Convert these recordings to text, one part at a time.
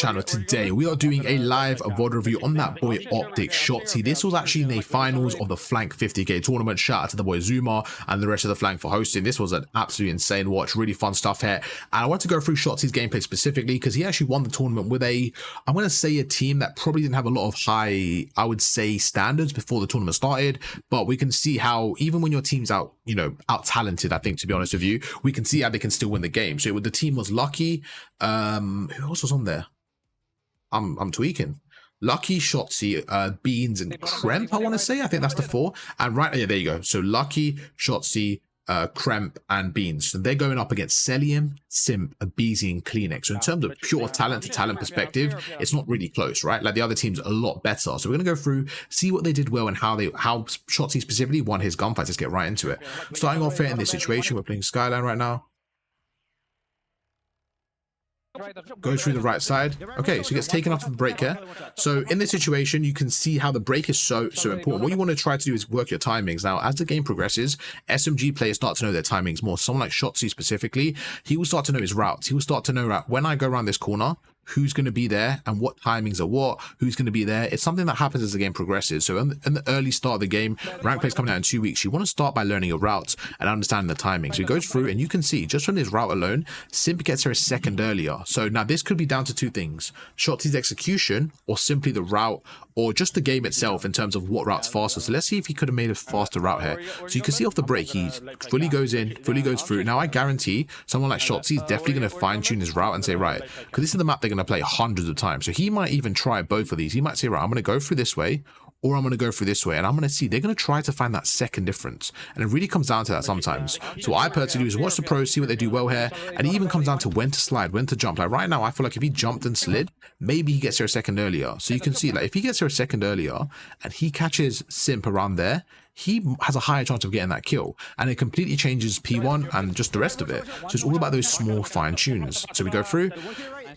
channel. Today we are doing a live VOD review on that boy Optic Shotzzy. This was actually in the finals of the Flank 50k tournament. Shout out to the boy Zuma and the rest of the Flank for hosting. This was an absolutely insane watch, really fun stuff here, and I want to go through Shotzzy's gameplay specifically because he actually won the tournament with I'm going to say a team that probably didn't have a lot of high, I would say, standards before the tournament started, but we can see how even when your team's out, you know, out talented, I think, to be honest with you, we can see how they can still win the game. So the team was Lucky, who else was on there? I'm tweaking. Lucky, Shotzzy, Beans, and Kremp, I want to say. I think that's the four. And right, yeah, there you go. So Lucky, Shotzzy, Kremp, and Beans. So they're going up against Celium, Simp, Abizi, and Kleenex. So in terms of pure talent to talent perspective, it's not really close, right? Like the other team's a lot better. So we're gonna go through, see what they did well and how Shotzzy specifically won his gunfight. Let's get right into it. Starting off here in this situation, we're playing Skyline right now. Goes through the right side. Okay, so he gets taken off the break here. So in this situation, you can see how the break is so important. What you want to try to do is work your timings. Now, as the game progresses, SMG players start to know their timings more. Someone like Shotzzy specifically, he will start to know his routes. He will start to know that when I go around this corner, who's going to be there and what timings are what, who's going to be there. It's something that happens as the game progresses. So in the early start of the game, rank plays coming out in 2 weeks, you want to start by learning your routes and understanding the timing. So he goes through and you can see just from his route alone, Simp gets here a second earlier. So now this could be down to two things: Shotzzy's execution or simply the route, or just the game itself in terms of what route's faster. So let's see if he could have made a faster route here. So you can see off the break, he fully goes in, fully goes through. Now I guarantee someone like Shotzzy is definitely going to fine tune his route and say, right, because this is the map they're going to play hundreds of times. So he might even try both of these. He might say, right, I'm going to go through this way, or I'm going to go through this way, and I'm going to see they're going to try to find that second difference. And it really comes down to that sometimes. So what I personally do is watch the pros, see what they do well here, and it even comes down to when to slide, when to jump. Like right now, I feel like if he jumped and slid, maybe he gets here a second earlier. So you can see, like, if he gets here a second earlier and he catches Simp around there, he has a higher chance of getting that kill, and it completely changes P1 and just the rest of it. So it's all about those small fine tunes. So we go through.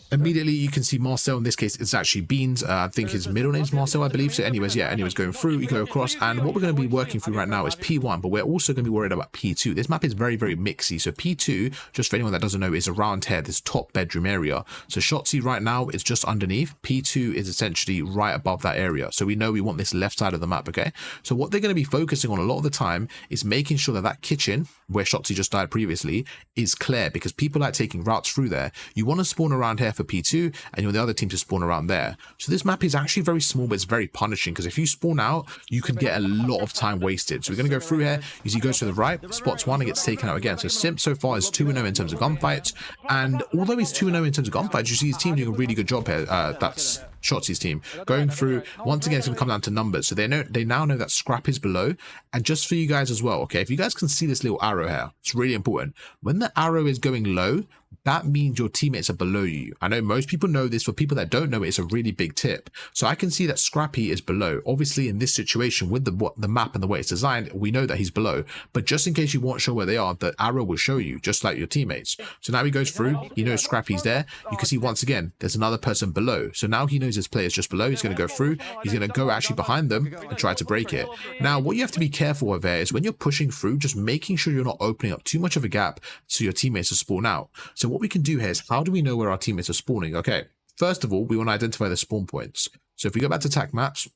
Immediately you can see Marcel, in this case it's actually Beans, I think his middle name's Marcel, I believe. So anyways, going through, you go across, and what we're going to be working through right now is P1, but we're also going to be worried about P2. This map is very, very mixy. So P2, just for anyone that doesn't know, is around here, this top bedroom area. So Shotzzy right now is just underneath. P2 is essentially right above that area. So we know we want this left side of the map, okay? So what they're going to be focusing on a lot of the time is making sure that that kitchen, where Shotzzy just died previously, is clear, because people like taking routes through there. You want to spawn around here for P2, and you want the other team to spawn around there. So this map is actually very small, but it's very punishing, because if you spawn out, you can get a lot of time wasted. So we're going to go through here. You see he goes to the right, spots one, and gets taken out again. So Simp so far is 2-0 in terms of gunfights, and although he's 2-0 in terms of gunfights, you see his team doing a really good job here. That's Shotzzy's team going through. Once again, it's going to come down to numbers. So they now know that scrap is below. And just for you guys as well, okay, if you guys can see this little arrow here, it's really important. When the arrow is going low, that means your teammates are below you. I know most people know this. For people that don't know it, it's a really big tip. So I can see that Scrappy is below. Obviously, in this situation, with the map and the way it's designed, we know that he's below. But just in case you weren't sure where they are, the arrow will show you, just like your teammates. So now he goes through. He knows Scrappy's there. You can see once again, there's another person below. So now he knows his player's just below. He's going to go through. He's going to go actually behind them and try to break it. Now, what you have to be careful of there is when you're pushing through, just making sure you're not opening up too much of a gap so your teammates to spawn out. So what we can do here is, how do we know where our teammates are spawning? Okay, first of all, we want to identify the spawn points. So if we go back to attack maps,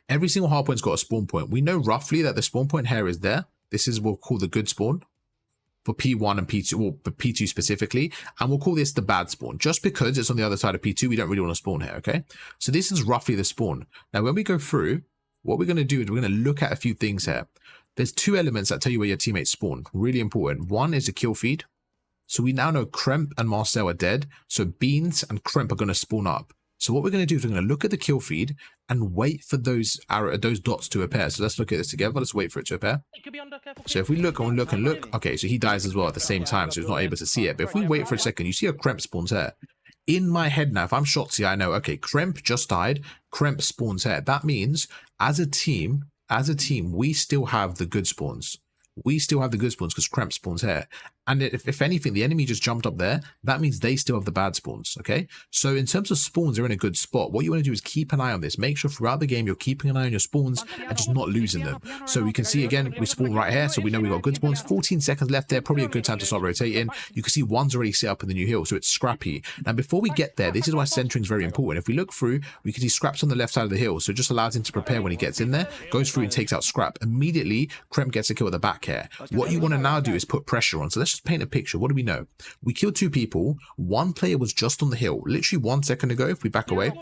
every single hardpoint's got a spawn point. We know roughly that the spawn point here is there. This is what we'll call the good spawn for P1 and P2, or for P2 specifically, and we'll call this the bad spawn, just because it's on the other side of P2. We don't really want to spawn here, okay? So this is roughly the spawn. Now, when we go through, what we're going to do is we're going to look at a few things here. There's two elements that tell you where your teammates spawn. Really important. One is the kill feed. So we now know Kremp and Marcel are dead. So Beans and Kremp are going to spawn up. So what we're going to do is we're going to look at the kill feed and wait for those dots to appear. So let's look at this together. Let's wait for it to appear. So if we look and look and look, okay, so he dies as well at the same time, so he's not able to see it. But if we wait for a second, you see a Kremp spawns here. In my head now, if I'm Shotzzy, I know, okay, Kremp just died. Kremp spawns here. That means as a team, we still have the good spawns. We still have the good spawns because Kremp spawns here. And if anything, the enemy just jumped up there. That means they still have the bad spawns, okay? So in terms of spawns, they're in a good spot. What you want to do is keep an eye on this. Make sure throughout the game you're keeping an eye on your spawns and just not losing them. So we can see, again, we spawn right here, so we know we got good spawns. 14 seconds left there, probably a good time to start rotating. You can see one's already set up in the new hill, so it's scrappy. Now, before we get there, this is why centering is very important. If we look through, we can see Scrap's on the left side of the hill, so it just allows him to prepare when he gets in there, goes through and takes out Scrap. Immediately, Kremp gets a kill at the back here. What you want to now do is put pressure on. So let's just paint a picture. What do we know? We killed 2 people. 1 player was just on the hill. Literally 1 second ago, if we back away,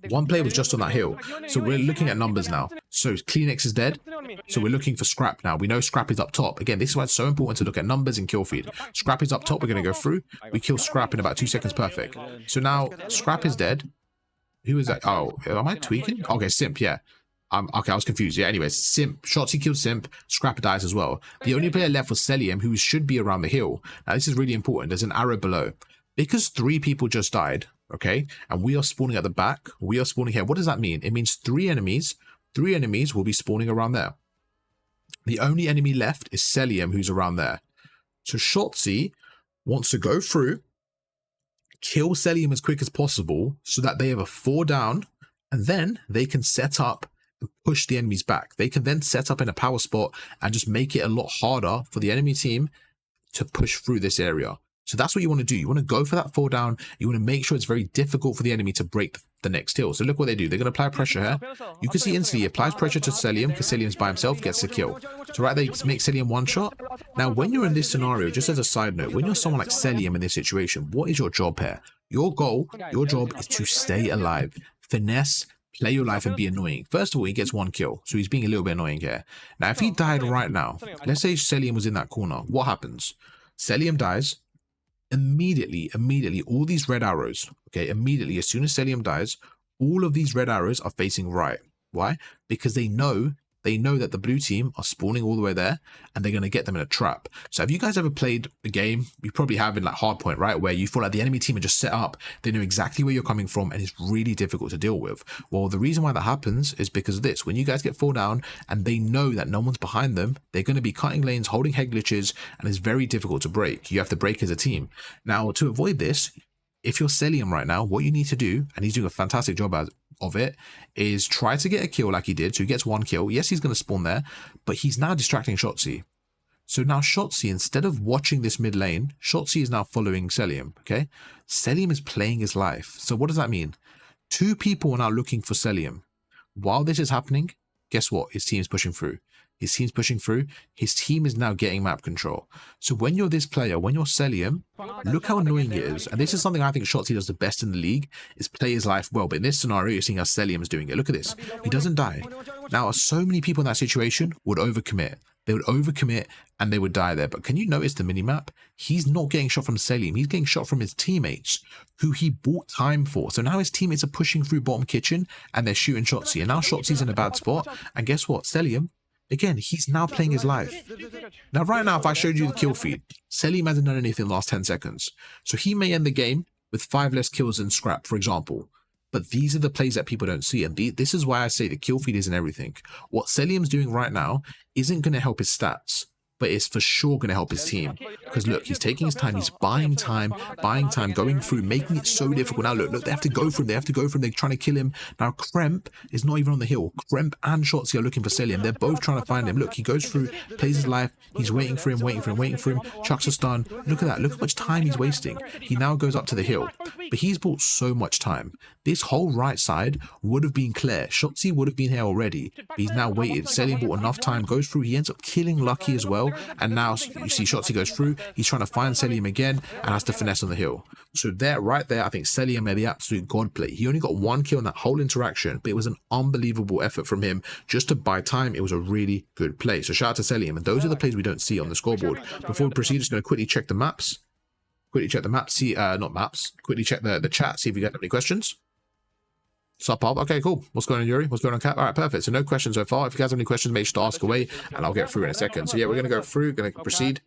1 player was just on that hill. So we're looking at numbers now. So Kleenex is dead. So we're looking for Scrap now. We know Scrap is up top. Again, this is why it's so important to look at numbers and kill feed. Scrap is up top. We're going to go through. We kill Scrap in about 2 seconds. Perfect. So now Scrap is dead. Who is that? Oh, am I tweaking? Okay, Simp, yeah. Okay, I was confused. Yeah, anyways, Simp, Shotzzy killed Simp, Scrap dies as well. The only player left was Selim, who should be around the hill. Now, this is really important. There's an arrow below. Because 3 people just died, okay, and we are spawning at the back, we are spawning here. What does that mean? It means 3 enemies will be spawning around there. The only enemy left is Selim, who's around there. So Shotzzy wants to go through, kill Selim as quick as possible so that they have a 4 down, and then they can set up and push the enemies back. They can then set up in a power spot and just make it a lot harder for the enemy team to push through this area. So that's what you want to do. You want to go for that 4 down. You want to make sure it's very difficult for the enemy to break the next hill. So look what they do. They're going to apply pressure here. You can see instantly he applies pressure to Selim because Selim's by himself, gets a kill. So right there, you make Selim 1 shot. Now, when you're in this scenario, just as a side note, when you're someone like Selim in this situation, what is your job here? Your goal, your job is to stay alive, finesse, play your life and be annoying. First of all, he gets 1 kill, so he's being a little bit annoying here. Now, if he died right now, let's say Selim was in that corner, what happens? Selim dies. Immediately, all these red arrows, okay, immediately, as soon as Selim dies, all of these red arrows are facing right. Why? Because they know that the blue team are spawning all the way there and they're going to get them in a trap. So have you guys ever played a game? You probably have in like Hardpoint, right? Where you feel like the enemy team are just set up. They know exactly where you're coming from and it's really difficult to deal with. Well, the reason why that happens is because of this. When you guys get 4 down and they know that no one's behind them, they're going to be cutting lanes, holding head glitches, and it's very difficult to break. You have to break as a team. Now, to avoid this, if you're Selim right now, what you need to do, and he's doing a fantastic job of it, is try to get a kill like he did. So he gets 1 kill. Yes, he's going to spawn there, but he's now distracting Shotzzy. So now Shotzzy, instead of watching this mid lane, Shotzzy is now following Selim, okay? Selim is playing his life. So what does that mean? 2 people are now looking for Selim. While this is happening, guess what? His team's pushing through. His team's pushing through. His team is now getting map control. So when you're this player, when you're Selim, look how annoying it is. And this is something I think Shotzzy does the best in the league, is play his life well. But in this scenario, you're seeing how Selim is doing it. Look at this. He doesn't die. Now, so many people in that situation would overcommit. They would overcommit and they would die there. But can you notice the minimap? He's not getting shot from Selim. He's getting shot from his teammates who he bought time for. So now his teammates are pushing through bottom kitchen and they're shooting Shotzzy. And now Shotzi's in a bad spot. And guess what? Selim, again, he's now playing his life. Now, right now, if I showed you the kill feed, Selim hasn't done anything in the last 10 seconds. So he may end the game with 5 less kills than Scrap, for example. But these are the plays that people don't see. And this is why I say the kill feed isn't everything. What Selim's doing right now isn't going to help his stats, but it's for sure going to help his team. Because look, he's taking his time, he's buying time, going through, making it so difficult. Now look, they have to go for him, they're trying to kill him. Now Kremp is not even on the hill. Kremp and Shotzzy are looking for Selim. They're both trying to find him. Look, he goes through, plays his life, he's waiting for him, chucks a stun. Look at that, look how much time he's wasting. He now goes up to the hill, but he's bought so much time. This whole right side would have been clear. Shotzzy would have been here already, but he's now waited. Selim bought enough time, goes through, he ends up killing Lucky as well. And now you see Shotzzy goes through, he's trying to find Selim again and has to finesse on the hill. So right there, I think Selim made the absolute god play. He only got 1 kill in that whole interaction, but it was an unbelievable effort from him just to buy time. It was a really good play. So shout out to Selim. And those are the plays we don't see on the scoreboard. Before we proceed, just going to quickly check the maps. Quickly check the chat, see if we get any questions. Sup, Bob? Okay, cool. What's going on, Yuri? What's going on, Kat? All right, perfect. So no questions so far. If you guys have any questions, make sure to ask away, and I'll get through in a second. So yeah, we're going to go through, going to proceed.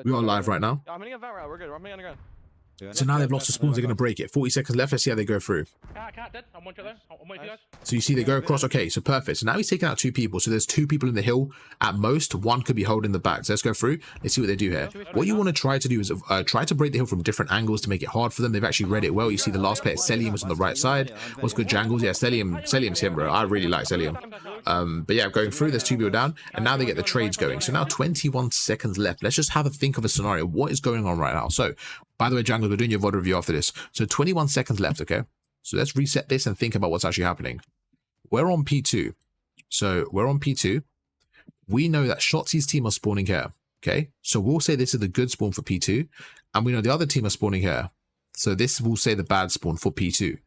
We are live right now. I'm going to get that route. We're good. I'm going to go. So now they've lost the spawns, they're going to break it. 40 seconds left, let's see how they go through. So you see they go across, okay, so perfect. So now he's taking out 2 people, so there's 2 people in the hill at most, 1 could be holding the back. So let's go through, let's see what they do here. What you want to try to do is try to break the hill from different angles to make it hard for them. They've actually read it well. You see the last player, Selim, was on the right side. What's good, Jangles? Yeah, Selim's him, bro. I really like Selim. But yeah, going through, there's 2 people down, and now they get the trades going. So now 21 seconds left. Let's just have a think of a scenario. What is going on right now? So, by the way, Jangles, we're doing your VOD review after this. So 21 seconds left, okay? So let's reset this and think about what's actually happening. We're on P2. So we're on P2. We know that Shotzzy's team are spawning here, okay? So we'll say this is the good spawn for P2. And we know the other team are spawning here. So this will say the bad spawn for P2.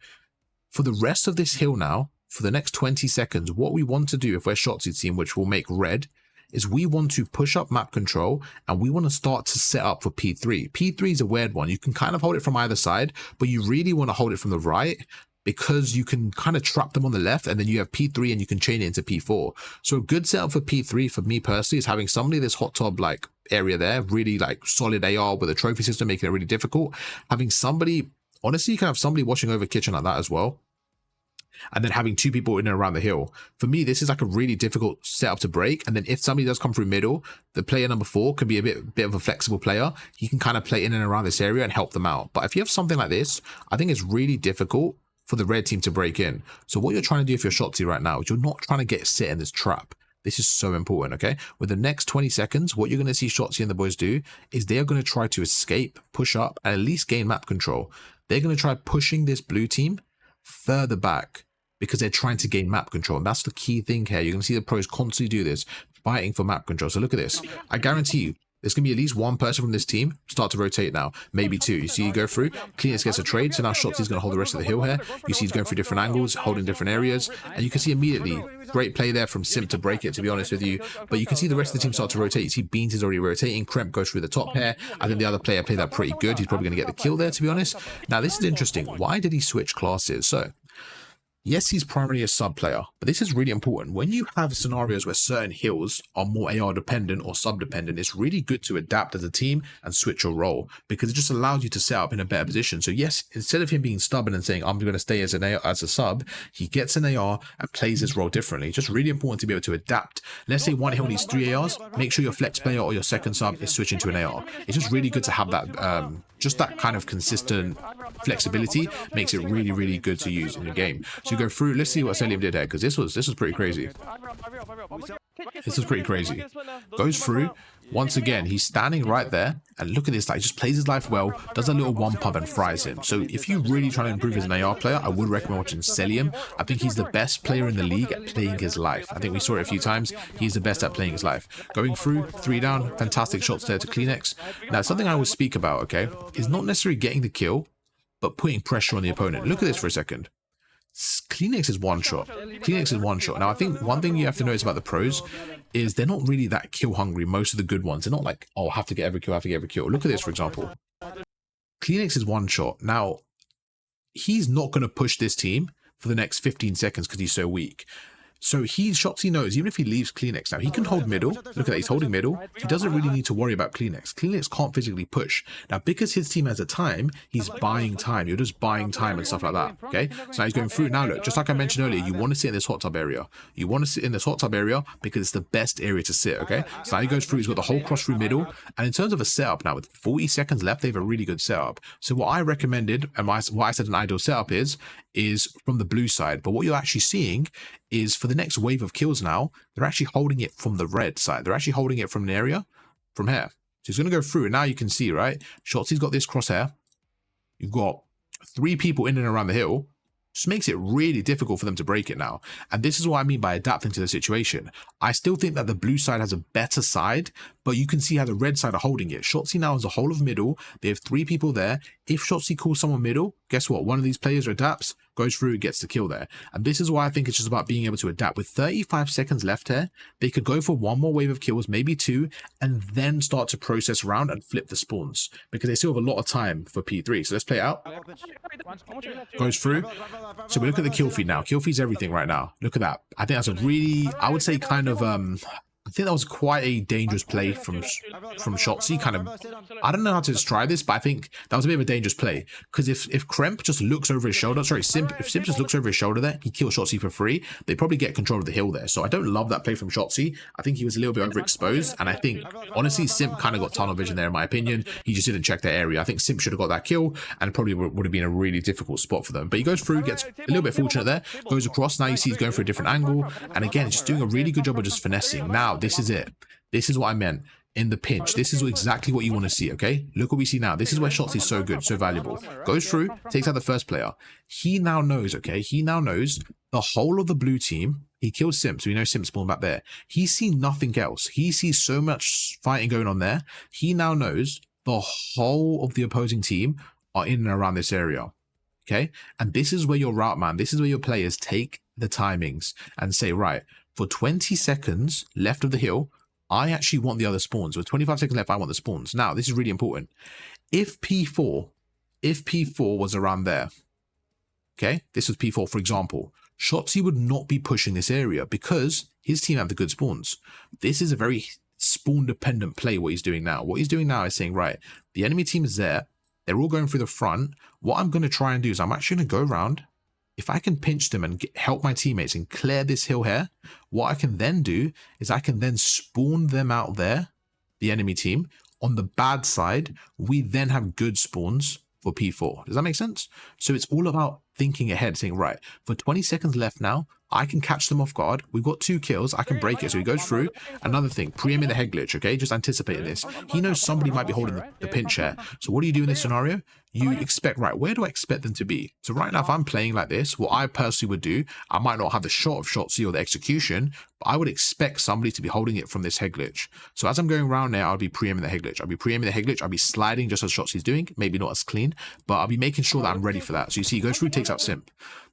For the rest of this hill now, for the next 20 seconds, what we want to do if we're Shotzzy's team, which will make red, is we want to push up map control and we want to start to set up for P3. P3 is a weird one. You can kind of hold it from either side, but you really want to hold it from the right because you can kind of trap them on the left and then you have P3 and you can chain it into P4. So a good setup for P3 for me personally is having somebody this hot tub like area there, really like solid AR with a trophy system, making it really difficult. Having somebody, honestly, you can have somebody watching over kitchen like that as well. And then having 2 people in and around the hill. For me, this is like a really difficult setup to break. And then if somebody does come through middle, the player number 4 can be a bit of a flexible player. He can kind of play in and around this area and help them out. But if you have something like this, I think it's really difficult for the red team to break in. So what you're trying to do if you're Shotzzy right now is you're not trying to get set in this trap. This is so important, okay? With the next 20 seconds, what you're going to see Shotzzy and the boys do is they're going to try to escape, push up, and at least gain map control. They're going to try pushing this blue team further back, because they're trying to gain map control. And that's the key thing here. You're going to see the pros constantly do this, fighting for map control. So look at this. I guarantee you, there's going to be at least 1 person from this team start to rotate now. Maybe 2. You see you go through. Cleanest gets a trade. So now Shotzzy's going to hold the rest of the hill here. You see he's going through different angles, holding different areas. And you can see immediately, great play there from Simp to break it, to be honest with you. But you can see the rest of the team start to rotate. You see Beans is already rotating. Kremp goes through the top here. I think the other player played that pretty good. He's probably going to get the kill there, to be honest. Now, this is interesting. Why did he switch classes? So, yes, he's primarily a sub player, but this is really important. When you have scenarios where certain hills are more AR dependent or sub dependent, it's really good to adapt as a team and switch your role because it just allows you to set up in a better position. So yes, instead of him being stubborn and saying, I'm going to stay as an AR, as a sub, he gets an AR and plays his role differently. It's just really important to be able to adapt. Let's say one hill needs 3 ARs, make sure your flex player or your second sub is switching to an AR. It's just really good to have that, just that kind of consistent flexibility makes it really, really good to use in the game. So you go through, let's see what Selim did here, because this was pretty crazy. This is pretty crazy. Goes through. Once again, he's standing right there, and look at this, like, just plays his life well, does a little one pump and fries him. So if you really try to improve as an AR player, I would recommend watching Selim. I think he's the best player in the league at playing his life. I think we saw it a few times. He's the best at playing his life. Going through, 3 down, fantastic shots there to Kleenex. Now, something I always speak about, okay, is not necessarily getting the kill, but putting pressure on the opponent. Look at this for a second. Kleenex is one shot. Kleenex is one shot. Now, I think one thing you have to notice about the pros is they're not really that kill hungry. Most of the good ones, they're not like, oh, I have to get every kill, I have to get every kill. Look at this, for example. Kleenex is one shot. Now, he's not going to push this team for the next 15 seconds because he's so weak. So Shotzzy knows, even if he leaves Kleenex now, he can hold middle. Look at that, he's holding middle. He doesn't really need to worry about Kleenex. Kleenex can't physically push. Now, because his team has a time, he's buying time. You're just buying time and stuff like that, okay? So now he's going through. Now, look, just like I mentioned earlier, you want to sit in this hot tub area. You want to sit in this hot tub area because it's the best area to sit, okay? So now he goes through, he's got the whole cross through middle. And in terms of a setup now, with 40 seconds left, they have a really good setup. So what I recommended, and what I said an ideal setup is from the blue side. But what you're actually seeing is for the next wave of kills now, they're actually holding it from the red side. They're actually holding it from an area from here. So he's going to go through, and now you can see, right? Shotzzy's got this crosshair. You've got 3 people in and around the hill. Just makes it really difficult for them to break it now. And this is what I mean by adapting to the situation. I still think that the blue side has a better side, but you can see how the red side are holding it. Shotzzy now has a whole of middle. They have 3 people there. If Shotzzy calls someone middle, guess what? One of these players adapts, goes through, gets the kill there. And this is why I think it's just about being able to adapt. With 35 seconds left here, they could go for 1 more wave of kills, maybe 2, and then start to process around and flip the spawns, because they still have a lot of time for P3. So let's play it out. Goes through. So we look at the kill feed now. Kill feed's everything right now. Look at that. I think that's a really, I would say kind of I think that was quite a dangerous play from Shotzzy. Kind of, I don't know how to describe this, but I think that was a bit of a dangerous play, because if Kremp just looks over his shoulder, sorry, if Simp just looks over his shoulder there, he kills Shotzzy for free. They probably get control of the hill there. So I don't love that play from Shotzzy. I think he was a little bit overexposed, and I think honestly Simp kind of got tunnel vision there in my opinion. He just didn't check that area. I think Simp should have got that kill, and probably would have been a really difficult spot for them. But he goes through, gets a little bit fortunate there, goes across. Now you see he's going for a different angle, and again, just doing a really good job of just finessing. Now this is it. This is what I meant in the pinch. This is exactly what you want to see, okay? Look what we see now. This is where Shotzzy is so good, so valuable. Goes through, takes out the first player. He now knows, okay? He now knows the whole of the blue team. He killed Simp, so we know Simp spawned back there. He sees nothing else. He sees so much fighting going on there. He now knows the whole of the opposing team are in and around this area, okay? And this is where your route man, this is where your players take the timings and say, right, for 20 seconds left of the hill, I actually want the other spawns. With 25 seconds left, I want the spawns. Now, this is really important. If P4 was around there, okay, this was P4, for example, Shotzzy would not be pushing this area because his team have the good spawns. This is a very spawn-dependent play, what he's doing now. What he's doing now is saying, right, the enemy team is there. They're all going through the front. What I'm going to try and do is I'm actually going to go around. If I can pinch them and help my teammates and clear this hill here, what I can then do is I can then spawn them out there, the enemy team. On the bad side, we then have good spawns for P4. Does that make sense? So it's all about thinking ahead, saying, right, for 20 seconds left now, I can catch them off guard. We've got 2 kills. I can break it. So he goes through. Another thing, preempting the head glitch, okay? Just anticipating this. He knows somebody might be holding the pinch here. So what do you do in this scenario? You expect, right, where do I expect them to be? So right now, if I'm playing like this, what I personally would do, I might not have the shot of Shotzzy or the execution, but I would expect somebody to be holding it from this head glitch. So as I'm going around there, I'll be preempting the head glitch. I'll be preempting the head glitch. I'll be sliding just as Shotzzy's doing. Maybe not as clean, but I'll be making sure that I'm ready for that. So you see, he goes through, takes out Simp.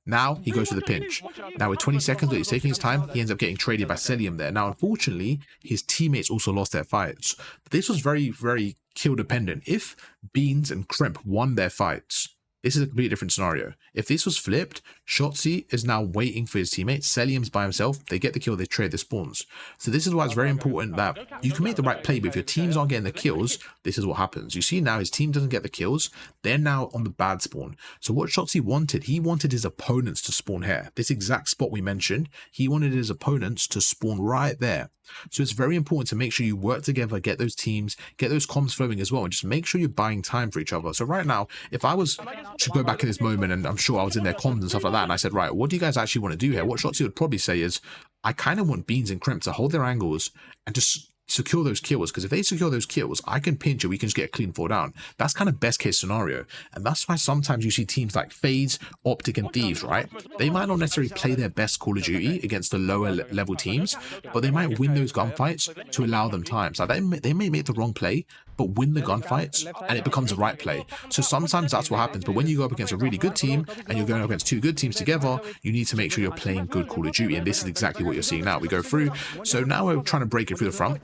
Now he goes for the pinch. Now with 20 seconds, he's taking his time. He ends up getting traded by Celium there. Now, unfortunately, his teammates also lost their fights. But this was very, very kill dependent. If Beans and Kremp won their fights, this is a completely different scenario. If this was flipped, Shotzzy is now waiting for his teammates. Celium's by himself. They get the kill, they trade the spawns. So this is why it's very important that you can make the right play, but if your teams aren't getting the kills, this is what happens. You see now his team doesn't get the kills. They're now on the bad spawn. So what Shotzzy wanted, he wanted his opponents to spawn here. This exact spot we mentioned, he wanted his opponents to spawn right there. So it's very important to make sure you work together, get those teams, get those comms flowing as well, and just make sure you're buying time for each other. So right now, if I was to go back in this moment, and I'm sure I was in their comms and stuff like that, and I said, right, what do you guys actually want to do here? What Shotzzy would probably say is, I kind of want Beans and Kremp to hold their angles and just secure those kills, because if they secure those kills, I can pinch it, we can just get a clean 4 down. That's kind of best case scenario, and that's why sometimes you see teams like Fades, Optic, and Thieves, right? They might not necessarily play their best Call of Duty against the lower level teams, but they might win those gunfights to allow them time. So they may make the wrong play, but win the gunfights, and it becomes the right play. So sometimes that's what happens, but when you go up against a really good team, and you're going up against 2 good teams together, you need to make sure you're playing good Call of Duty, and this is exactly what you're seeing now. We go through, so now we're trying to break it through the front.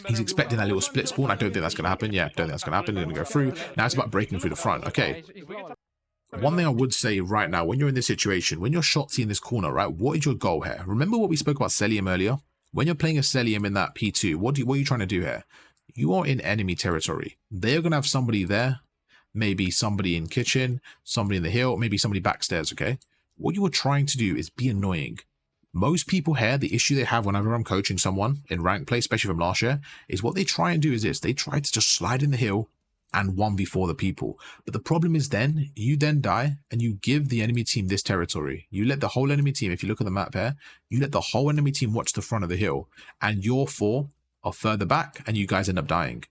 He's expecting that little split spawn. I don't think that's going to happen. Yeah, don't think that's going to happen. They're going to go through. Now it's about breaking through the front. Okay. One thing I would say right now, when you're in this situation, when you're Shotzzy in this corner, right, what is your goal here? Remember what we spoke about Celium earlier? When you're playing a Celium in that P2, what are you trying to do here? You are in enemy territory. They're going to have somebody there, maybe somebody in kitchen, somebody in the hill, maybe somebody backstairs, okay? What you are trying to do is be annoying. Most people here, the issue they have whenever I'm coaching someone in rank play, especially from last year, is what they try and do is this. They try to just slide in the hill and 1v4 the people. But the problem is then, you then die and you give the enemy team this territory. You let the whole enemy team, if you look at the map here, you let the whole enemy team watch the front of the hill. And your 4 are further back and you guys end up dying.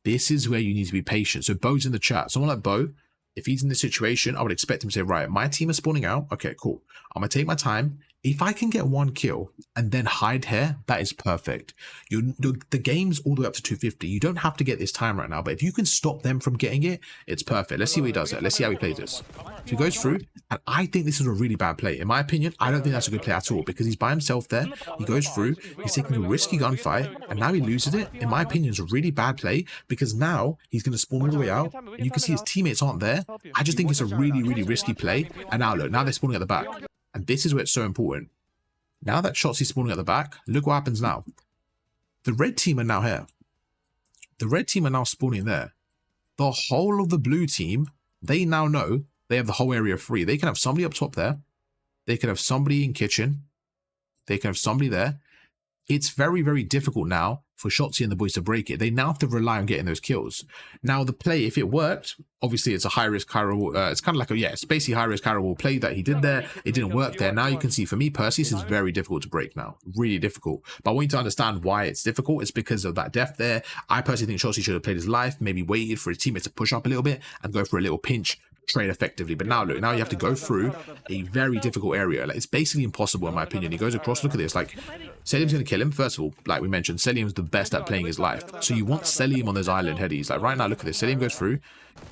This is where you need to be patient. So Bo's in the chat. Someone like Bo, if he's in this situation, I would expect him to say, right, my team is spawning out. Okay, cool. I'm going to take my time. If I can get 1 kill and then hide here, that is perfect. The game's all the way up to 250. You don't have to get this time right now, but if you can stop them from getting it, it's perfect. Let's see what he does there. Let's see how he plays this. So he goes through, and I think this is a really bad play. In my opinion, I don't think that's a good play at all, because he's by himself there. He goes through, he's taking a risky gunfight, and now he loses it. In my opinion, it's a really bad play, because now he's going to spawn all the way out, and you can see his teammates aren't there. I just think it's a really, really risky play. And now look, now they're spawning at the back. And this is where it's so important. Now that Shotzzy's spawning at the back, look what happens now. The red team are now here. The red team are now spawning there. The whole of the blue team, they now know they have the whole area free. They can have somebody up top there. They can have somebody in kitchen. They can have somebody there. It's very, very difficult now for Shotzzy and the boys to break it. They now have to rely on getting those kills. Now, the play, if it worked, obviously it's a high-risk, high-reward. It's kind of like it's basically high-risk, high-reward play that he did there. It didn't work there. Now you can see, for me personally, this is very difficult to break now. Really difficult. But I want you to understand why it's difficult. It's because of that depth there. I personally think Shotzzy should have played his life, maybe waited for his teammate to push up a little bit and go for a little pinch, trade effectively. But now look, now you have to go through a very difficult area. Like, it's basically impossible in my opinion. He goes across, look at this, like Selim's gonna kill him. First of all, like we mentioned, Selim's the best at playing his life, so you want Selim on those island headies. Like right now, look at this, Selim goes through,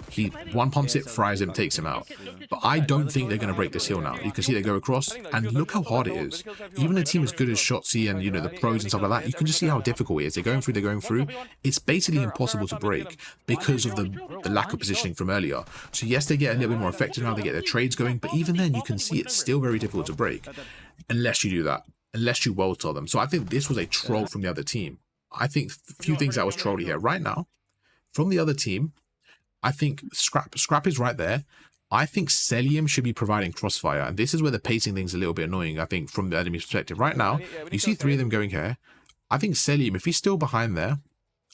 he one pumps it, fries him, takes him out. But I don't think they're going to break this hill now. You can see they go across, and look how hard it is. Even a team as good as Shotzzy and, you know, the pros and stuff like that, you can just see how difficult it is. They're going through. It's basically impossible to break because of the lack of positioning from earlier. So yes, they get a little bit more effective now, they get their trades going, but even then you can see it's still very difficult to break unless you do that, unless you world tell them. So I think this was a troll from the other team. I think a few things that was trolly here. Right now, from the other team, I think Scrap is right there. I think Selim should be providing crossfire, and this is where the pacing thing's a little bit annoying, I think, from the enemy perspective. Right now, you see three of them going here. I think Selim, if he's still behind there,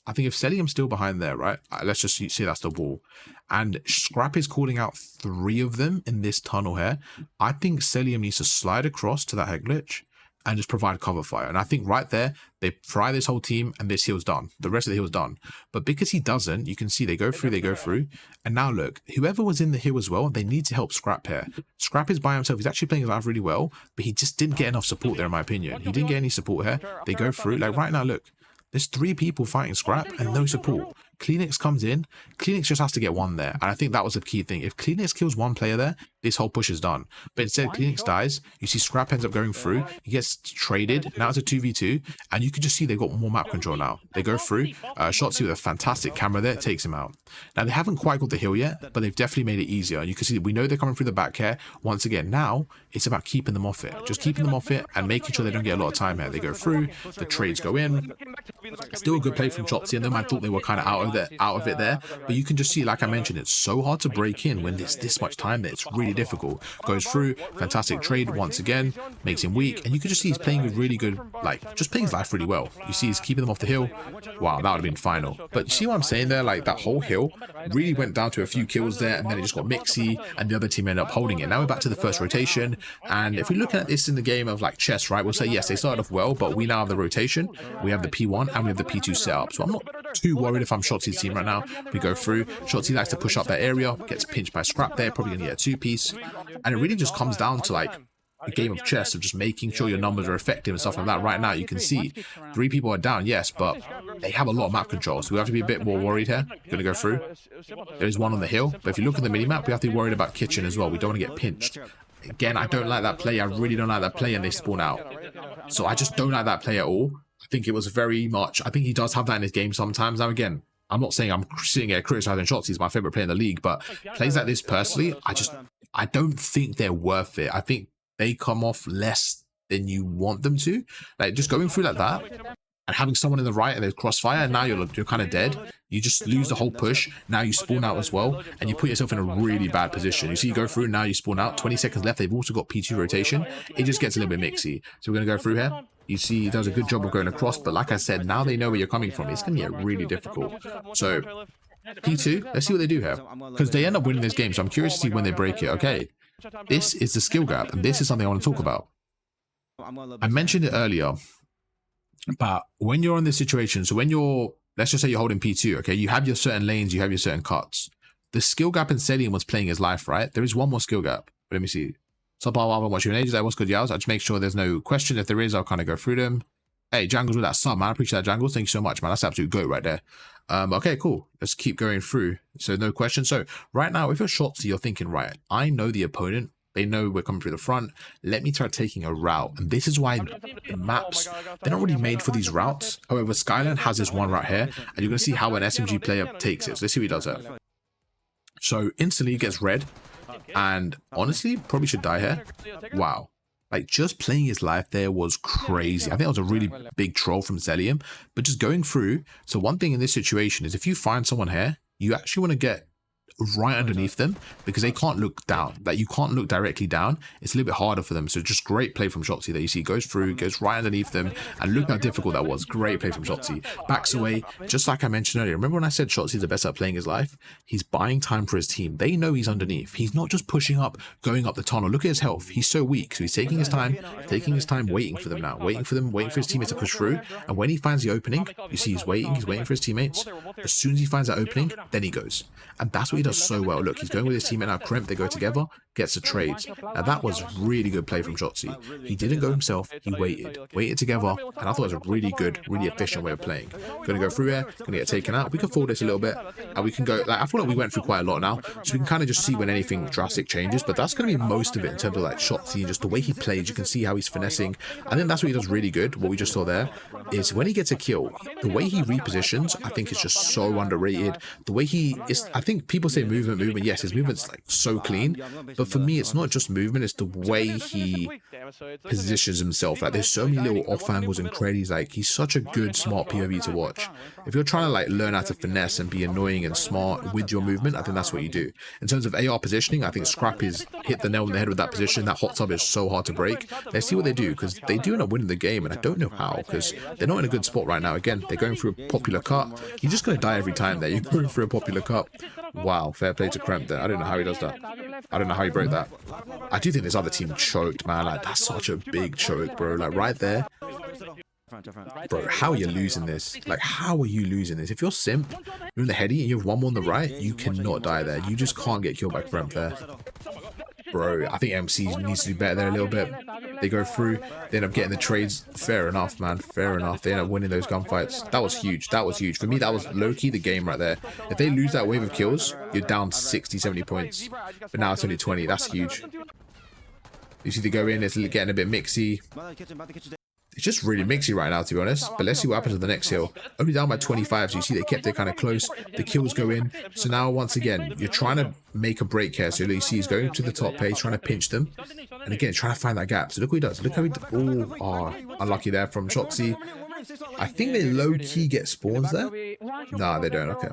I think if Selim's still behind there, right, let's just see that's the wall, and Scrap is calling out three of them in this tunnel here, I think Selim needs to slide across to that head glitch and just provide cover fire. And I think right there, they fry this whole team and this hill's done. The rest of the hill's done. But because he doesn't, you can see they go through. And now look, whoever was in the hill as well, they need to help Scrap here. Scrap is by himself. He's actually playing his life really well, but he just didn't get enough support there, in my opinion. He didn't get any support here. They go through. Like right now, look, there's three people fighting Scrap and no support. Kleenex comes in. Kleenex just has to get one there. And I think that was a key thing. If Kleenex kills one player there, this whole push is done. But instead, Kleenex dies. You see Scrap ends up going through. He gets traded. Now it's a 2v2. And you can just see they've got more map control now. They go through. Shotzzy with a fantastic camera there takes him out. Now, they haven't quite got the hill yet, but they've definitely made it easier. And you can see we know they're coming through the back here. Once again, now it's about keeping them off it. Just keeping them off it and making sure they don't get a lot of time here. They go through. The trades go in. Still a good play from Shotzzy. And then I thought they were kind of out of it there. But you can just see, like I mentioned, it's so hard to break in when there's this much time there. It's really difficult. Goes through, fantastic trade once again, makes him weak, and you can just see he's playing with really good, like, just playing his life really well. You see he's keeping them off the hill. Wow, that would have been final. But you see what I'm saying there? Like, that whole hill really went down to a few kills there, and then it just got mixy, and the other team ended up holding it. Now we're back to the first rotation, and if we're looking at this in the game of, like, chess, right, we'll say, yes, they started off well, but we now have the rotation, we have the P1, and we have the P2 setup. So I'm not too worried if I'm Shotzzy's team right now. We go through. Shotzzy likes to push up that area, gets pinched by Scrap there, probably gonna get a two-piece, and it really just comes down to like a game of chess of just making sure your numbers are effective and stuff like that. Right now you can see three people are down, yes, but they have a lot of map control, so we have to be a bit more worried here. Gonna go through. There is one on the hill, but if you look at the mini-map, we have to be worried about kitchen as well. We don't want to get pinched. Again, I don't like that play. I really don't like that play, and they spawn out. So I just don't like that play at all. I think it was very much, I think he does have that in his game sometimes. Now again, I'm not saying I'm sitting here criticizing Shotzzy. He's my favorite player in the league, but plays like this personally, I don't think they're worth it. I think they come off less than you want them to. Like, just going through like that and having someone in the right and there's crossfire, and now you're kind of dead. You just lose the whole push. Now you spawn out as well, and you put yourself in a really bad position. You see, you go through, now you spawn out. 20 seconds left. They've also got P2 rotation. It just gets a little bit mixy. So we're going to go through here. You see, he does a good job of going across, but like I said, now they know where you're coming from. It's going to get really difficult. So P2, let's see what they do here, because they end up winning this game. So I'm curious to see when they break it. Okay, this is the skill gap, and this is something I want to talk about. I mentioned it earlier, but when you're in this situation, so when you're, let's just say you're holding P2, okay, you have your certain lanes, you have your certain cuts. The skill gap in Selim was playing his life, right? There is one more skill gap. But let me see. So I've been watching ages. What's good, Yals? I'll just make sure there's no question. If there is, I'll kind of go through them. Hey, Jangles with that sub, man. I appreciate that, Jangles. Thank you so much, man. That's absolute goat right there. Okay, cool. Let's keep going through. So no question. So right now, if you're Shotzzy, you're thinking, right, I know the opponent. They know we're coming through the front. Let me try taking a route. And this is why the maps, they're not really made for these routes. However, Skyland has this one right here. And you're going to see how an SMG player takes it. So let's see what he does here. So instantly he gets red. And honestly, probably should die here. Wow. Like, just playing his life there was crazy. I think that was a really big troll from Zelium, but just going through. So one thing in this situation is if you find someone here, you actually want to get right underneath them because they can't look down. Like, you can't look directly down. It's a little bit harder for them. So just great play from Shotzzy that you see goes through, goes right underneath them, and look how difficult that was. Great play from Shotzzy. Backs away, just like I mentioned earlier. Remember when I said Shotzzy's the best at playing his life? He's buying time for his team. They know he's underneath. He's not just pushing up, going up the tunnel. Look at his health. He's so weak. So he's taking his time, waiting for them now, waiting for his teammates to push through. And when he finds the opening, you see he's waiting for his teammates. As soon as he finds that opening, then he goes. And that's what he does so well. Look, he's going with his teammate now, Kremp, they go together, gets the trades. Now that was really good play from Shotzzy. He didn't go himself, he waited together, and I thought it was a really good, really efficient way of playing. Gonna go through here, gonna get taken out. We can forward this a little bit, and we can go, like, I feel like we went through quite a lot now, so we can kind of just see when anything drastic changes, but that's gonna be most of it in terms of like Shotzzy, just the way he plays. You can see how he's finessing. I think that's what he does really good. What we just saw there is when he gets a kill, the way he repositions, I think is just so underrated. The way he is, I think people say movement, yes, his movement's like so clean, but for me it's not just movement, it's the way he positions himself. Like, there's so many little off angles and credits. Like, he's such a good smart POV to watch. If you're trying to like learn how to finesse and be annoying and smart with your movement, I think that's what you do. In terms of AR positioning, I think Scrap is hit the nail on the head with that position. That hot tub is so hard to break. Let's see what they do, because they do end up winning the game, and I don't know how, because they're not in a good spot right now. Again, they're going through a popular cut. You're just going to die every time there. You're going through a popular cut. Wow, fair play to Kremp there. I don't know how he does that. I don't know how he broke that. I do think this other team choked, man. Like, that's such a big choke, bro. Like, right there. Bro, how are you losing this? Like, how are you losing this? If you're Simp, you're in the heady and you have one more on the right, you cannot die there. You just can't get killed by Kremp there. Bro, I think MC needs to do better there a little bit. They go through, they end up getting the trades. Fair enough, man. Fair enough. They end up winning those gunfights. That was huge. That was huge. For me, that was low-key the game right there. If they lose that wave of kills, you're down 60, 70 points. But now it's only 20. That's huge. You see they go in, it's getting a bit mixy. It's just really mixy right now, to be honest. But let's see what happens with the next hill. Only down by 25, so you see they kept it kind of close. The kills go in. So now, once again, you're trying to make a break here. So you see he's going to the top here. He's trying to pinch them. And again, trying to find that gap. So look what he does. Look how he... Oh, unlucky there from Shotzzy. I think they low-key get spawns there. Nah, they don't. Okay.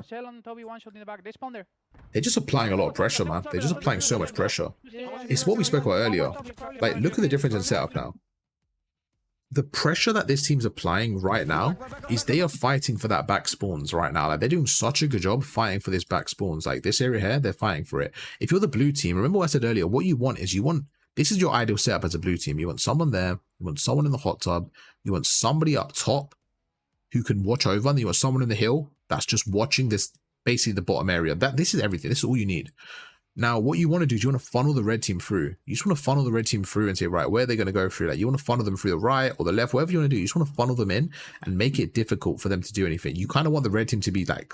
They're just applying a lot of pressure, man. They're just applying so much pressure. It's what we spoke about earlier. Like, look at the difference in setup now. The pressure that this team's applying right now is they are fighting for that back spawns right now. Like, they're doing such a good job fighting for this back spawns. Like, this area here, they're fighting for it. If you're the blue team, remember what I said earlier, what you want is this is your ideal setup as a blue team. You want someone there, you want someone in the hot tub, you want somebody up top who can watch over, and you want someone in the hill that's just watching this, basically the bottom area. This is everything. This is all you need. Now, what you want to do is you want to funnel the red team through. You just want to funnel the red team through and say, right, where are they going to go through? Like, you want to funnel them through the right or the left, whatever you want to do. You just want to funnel them in and make it difficult for them to do anything. You kind of want the red team to be like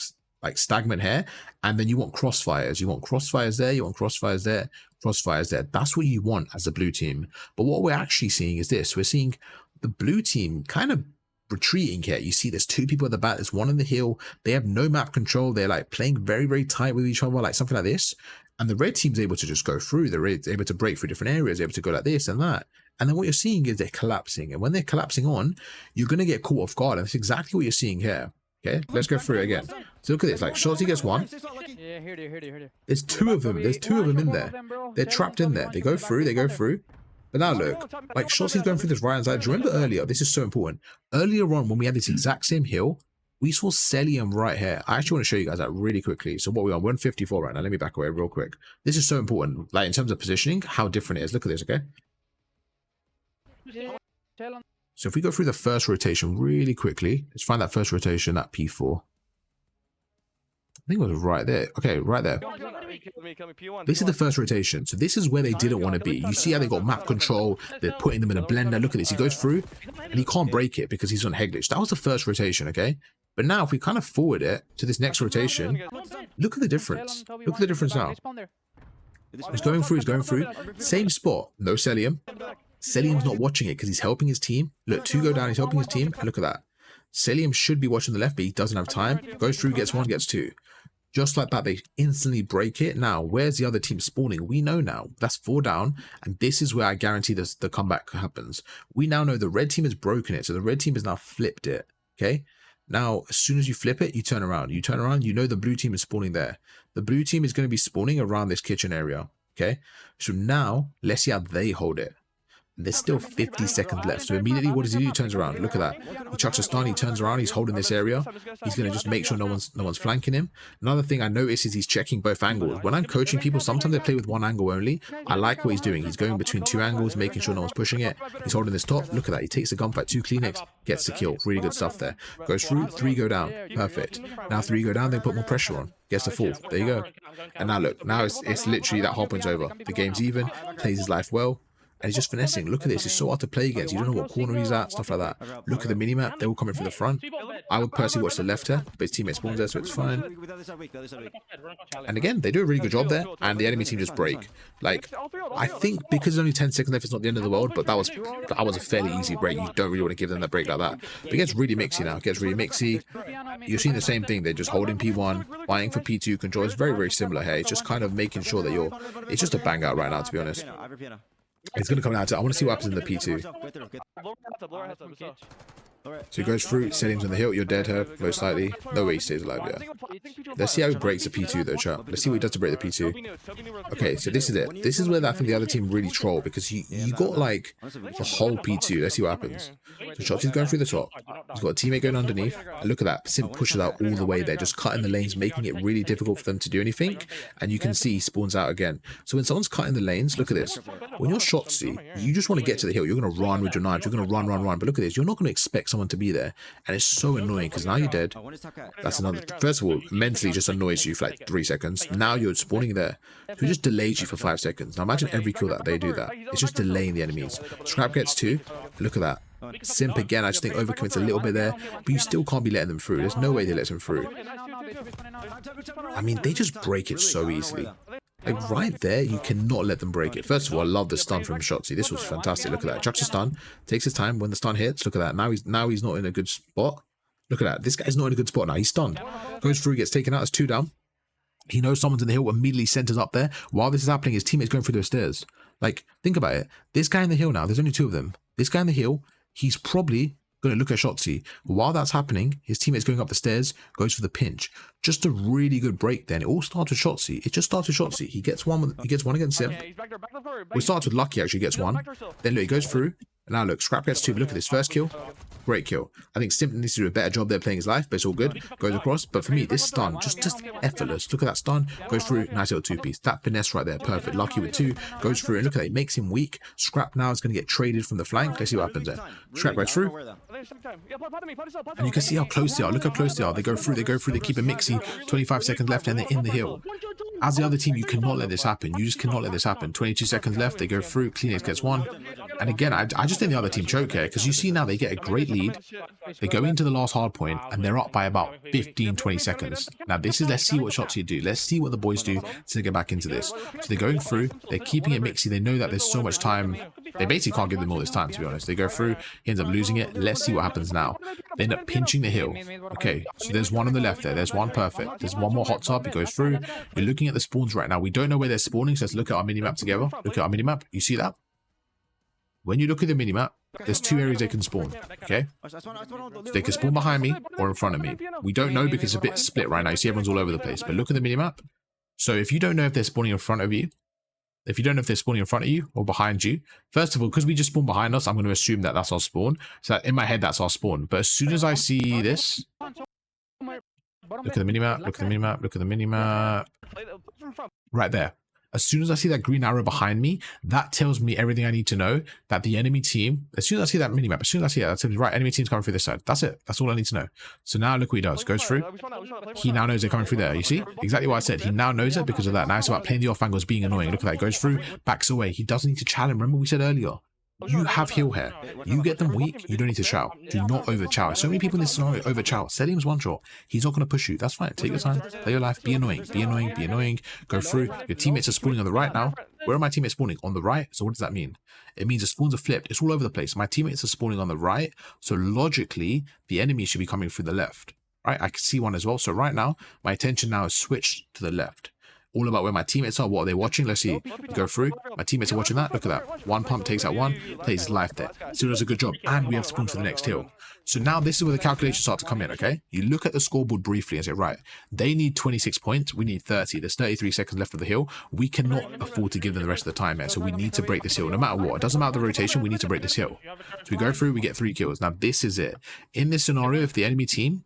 stagnant here, and then you want crossfires. You want crossfires there, you want crossfires there, crossfires there. That's what you want as a blue team. But what we're actually seeing is this. We're seeing the blue team kind of retreating here. You see there's two people at the back, there's one in the hill. They have no map control. They're like playing very, very tight with each other, like something like this. And the red team's able to just go through. They're able to break through different areas, able to go like this and that. And then what you're seeing is they're collapsing. And when they're collapsing on, you're going to get caught off guard. And that's exactly what you're seeing here. Okay, let's go through it again. So look at this. Like, Shotzzy gets one. There's two of them. There's two of them in there. They're trapped in there. They go through. But now look, like, Shotzi's going through this right hand side. Do you remember earlier? This is so important. Earlier on, when we had this exact same hill, we saw Celium right here. I actually want to show you guys that really quickly. So what we're on, 154 right now. Let me back away real quick. This is so important. Like, in terms of positioning, how different it is. Look at this, okay? So if we go through the first rotation really quickly, let's find that first rotation at P4. I think it was right there. Okay, right there. This is the first rotation. So this is where they didn't want to be. You see how they got map control. They're putting them in a blender. Look at this. He goes through and he can't break it because he's on Heglitch. That was the first rotation, okay? But now if we kind of forward it to this next rotation, look at the difference. Look at the difference now. He's going through. Same spot. No Celium. Celium's not watching it because he's helping his team. Look, two go down. He's helping his team. And look at that. Celium should be watching the left, but he doesn't have time. Goes through, gets one, gets two. Just like that, they instantly break it. Now, where's the other team spawning? We know now. That's 4 down, and this is where I guarantee the comeback happens. We now know the red team has broken it, so the red team has now flipped it, okay? Now, as soon as you flip it, you turn around. You turn around, you know the blue team is spawning there. The blue team is going to be spawning around this kitchen area, okay? So now, let's see how they hold it. There's still 50 seconds left. So immediately, what does he do? He turns around. Look at that. He chucks a stun. He turns around. He's holding this area. He's going to just make sure no one's flanking him. Another thing I notice is he's checking both angles. When I'm coaching people, sometimes they play with one angle only. I like what he's doing. He's going between 2 angles, making sure no one's pushing it. He's holding this top. Look at that. He takes the gunfight. 2 Kleenex. Gets the kill. Really good stuff there. Goes through. 3 go down. Perfect. Now 3 go down. They put more pressure on. Gets the 4th. There you go. And now look. Now it's literally that whole point's over. The game's even. Plays his life well. And he's just finessing. Look at this. He's so hard to play against. You don't know what corner he's at, stuff like that. Look at the minimap. They're all coming from the front. I would personally watch the left here, but his teammate spawns there, so it's fine. And again, they do a really good job there, and the enemy team just break. Like, I think because there's only 10 seconds left, it's not the end of the world, but that was a fairly easy break. You don't really want to give them that break like that. But it gets really mixy now. It gets really mixy. You're seeing the same thing. They're just holding P1, buying for P2 control. It's very, very similar here. It's just kind of making sure that it's just a bang out right now, to be honest. It's going to come down to, I want to see what happens in the P2. So he goes through, Selim's on the hill, you're dead here, most likely. No way he stays alive, yeah. Let's see how he breaks the P2 though, chat. Let's see what he does to break the P2. Okay, so this is it. This is where I think the other team really troll, because you got like the whole P2. Let's see what happens. So Shotzzy's going through the top. He's got a teammate going underneath. And look at that. Simp pushes out all the way there, just cutting the lanes, making it really difficult for them to do anything. And you can see he spawns out again. So when someone's cutting the lanes, look at this. When you're Shotzzy, you just want to get to the hill. You're going to run with your knives. You're going to run. But look at this. You're not going to expect someone to be there. And it's so annoying because now you're dead. That's another. First of all, mentally just annoys you for like 3 seconds. Now you're spawning there. So it just delays you for 5 seconds. Now imagine every kill that they do that. It's just delaying the enemies. Scrap gets 2. Look at that. Simp again, I just think overcommits a little bit there, but you still can't be letting them through. There's no way they let them through. I mean, they just break it so easily. Like right there, you cannot let them break it. First of all, I love the stun from Shotzzy. This was fantastic. Look at that. Chucks a stun, takes his time. When the stun hits, look at that. Now he's not in a good spot. Look at that. This guy's not in a good spot now. He's stunned. Goes through, gets taken out. It's 2 down. He knows someone's in the hill, immediately centers up there. While this is happening, his teammate's going through those stairs. Like, think about it. This guy in the hill now, there's only 2 of them. This guy in the hill, he's probably going to look at Shotzzy. While that's happening, his teammate's going up the stairs, goes for the pinch. Just a really good break then. It all starts with Shotzzy. It just starts with Shotzzy. He gets one against him. Well, it starts with Lucky, actually gets 1. Then look, he goes through. And now look, Scrap gets 2. But look at this first kill. Great kill. I think Simp needs to do a better job there playing his life, but it's all good. Goes across. But for me, this stun, just effortless. Look at that stun. Goes through. Nice little 2-piece. That finesse right there. Perfect. Lucky with 2. Goes through. And look at that. It makes him weak. Scrap now is going to get traded from the flank. Let's see what happens there. Scrap goes through. And you can see how close they are. Look how close they are. They go through. They keep it mixy. 25 seconds left and they're in the hill. As the other team, you cannot let this happen. You just cannot let this happen. 22 seconds left. They go through. Kleenex gets 1. And again, I just think the other team choke here, because you see now they get a great lead. They go into the last hard point and they're up by about 15-20 seconds. Now this is, let's see what Shotzzy do. Let's see what the boys do to get back into this. So they're going through. They're keeping it mixy. They know that there's so much time. They basically can't give them all this time, to be honest. They go through. He ends up losing it. Let's see what happens now. They end up pinching the hill. Okay, so there's 1 on the left there. There's 1 perfect. There's 1 more hot tub. He goes through. You're looking at the spawns right now. We don't know where they're spawning, so let's look at our minimap together. Look at our minimap. You see that? When you look at the minimap, there's 2 areas they can spawn, okay? So they can spawn behind me or in front of me. We don't know because it's a bit split right now. You see everyone's all over the place. But look at the minimap. So if you don't know if they're spawning in front of you, if you don't know if they're spawning in frent of you or behind you, first of all, because we just spawned behind us, I'm going to assume that that's our spawn. So in my head, that's our spawn. But as soon as I see this, look at the minimap, look at the minimap, look at the minimap. Right there. As soon as I see that green arrow behind me, that tells me everything I need to know that the enemy team, as soon as I see that minimap, as soon as I see that tells me, right, enemy team's coming through this side. That's it. That's all I need to know. So now look what he does. Goes through. He now knows they're coming through there. You see? Exactly what I said. He now knows it because of that. Now it's about playing the off angles, being annoying. Look at that. He goes through, backs away. He doesn't need to challenge. Remember we said earlier, you have heal here. You get them weak, you don't need to chow. Do not over chow. So many people in this scenario over chow. Selim's 1 shot. He's not going to push you. That's fine. Take your time. Play your life. Be annoying. Be annoying. Be annoying. Go through. Your teammates are spawning on the right now. Where are my teammates spawning? On the right. So what does that mean? It means the spawns are flipped. It's all over the place. My teammates are spawning on the right. So logically, the enemy should be coming through the left. right? I can see one as well. So right now, my attention now is switched to the left. All about where my teammates are. What are they watching? Let's see. You go through. My teammates are watching that. Look at that. One pump takes out one. Plays his life there. Zero does a good job. And we have spawned for the next hill. So now this is where the calculations start to come in, okay? You look at the scoreboard briefly and say, right, they need 26 points. We need 30. There's 33 seconds left of the hill. We cannot afford to give them the rest of the time here. So we need to break this hill. No matter what. It doesn't matter the rotation. We need to break this hill. So we go through. We get 3 kills. Now this is it. In this scenario, if the enemy team,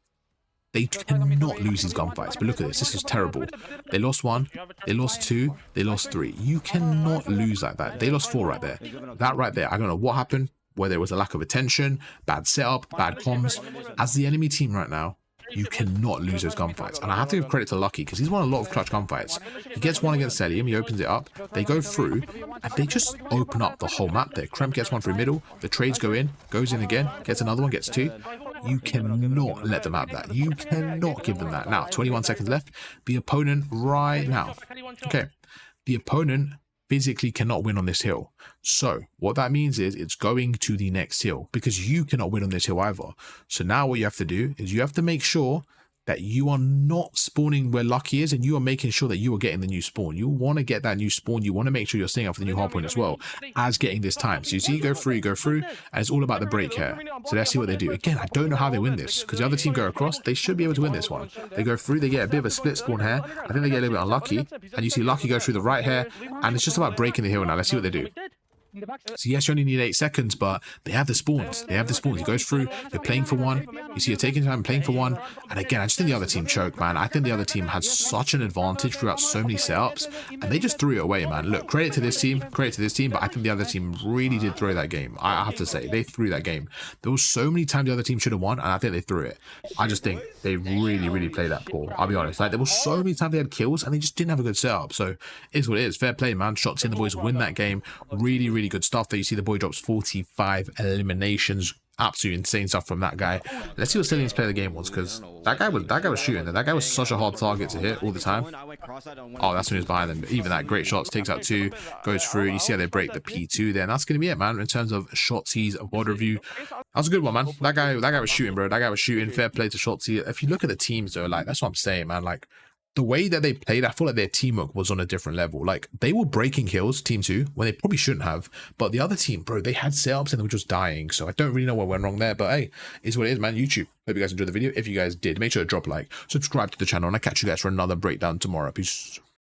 they cannot lose these gunfights. But look at this. This is terrible. They lost 1. They lost 2. They lost 3. You cannot lose like that. They lost 4 right there. That right there. I don't know what happened. Where there was a lack of attention, bad setup, bad comms. As the enemy team right now, you cannot lose those gunfights. And I have to give credit to Lucky because he's won a lot of clutch gunfights. He gets one against Celium, he opens it up, they go through, and they just open up the whole map there. Kremp gets one through middle, the trades go in, goes in again, gets another one, gets 2. You cannot let them have that. You cannot give them that. Now, 21 seconds left. The opponent right now. Okay. The opponent physically cannot win on this hill. So what that means is it's going to the next hill because you cannot win on this hill either. So now what you have to do is you have to make sure that you are not spawning where Lucky is, and you are making sure that you are getting the new spawn. You want to get that new spawn. You want to make sure you're staying up for the new hardpoint as well as getting this time. So you see, you go through, and it's all about the break here. So let's see what they do. Again, I don't know how they win this because the other team go across. They should be able to win this one. They go through, they get a bit of a split spawn here. I think they get a little bit unlucky, and you see Lucky go through the right here, and it's just about breaking the hill now. Let's see what they do. So yes, you only need 8 seconds, but they have the spawns. They have the spawns. He goes through, you're playing for one. You see you're taking time, playing for one. And again, I just think the other team choked, man. I think the other team had such an advantage throughout so many setups, and they just threw it away, man. Look, credit to this team, but I think the other team really did throw that game. I have to say, they threw that game. There was so many times the other team should have won, and I think they threw it. I just think they really played that poor. I'll be honest. Like, there was so many times they had kills, and they just didn't have a good setup. So, it's what it is. Fair play, man. Shotzzy and the boys win that game. Really good stuff there. You see the boy drops 45 eliminations. Absolutely insane stuff from that guy. Let's see what Cillian's play of the game was, because that guy was shooting there. That guy was such a hard target to hit all the time. Oh, that's when he was behind them. Even that, great shots, takes out 2, goes through. You see how they break the P2 there. And that's gonna be it, man, in terms of Shotzzy's VOD review. That was a good one, man. That guy was shooting, bro. That guy was shooting. Fair play to Shotzzy. If you look at the teams though, like, that's what I'm saying, man. Like, the way that they played, I feel like their teamwork was on a different level. Like, they were breaking hills, team 2, when they probably shouldn't have. But the other team, bro, they had setups and they were just dying. So I don't really know what went wrong there. But hey, it's what it is, man. YouTube. Hope you guys enjoyed the video. If you guys did, make sure to drop a like, subscribe to the channel, and I'll catch you guys for another breakdown tomorrow. Peace.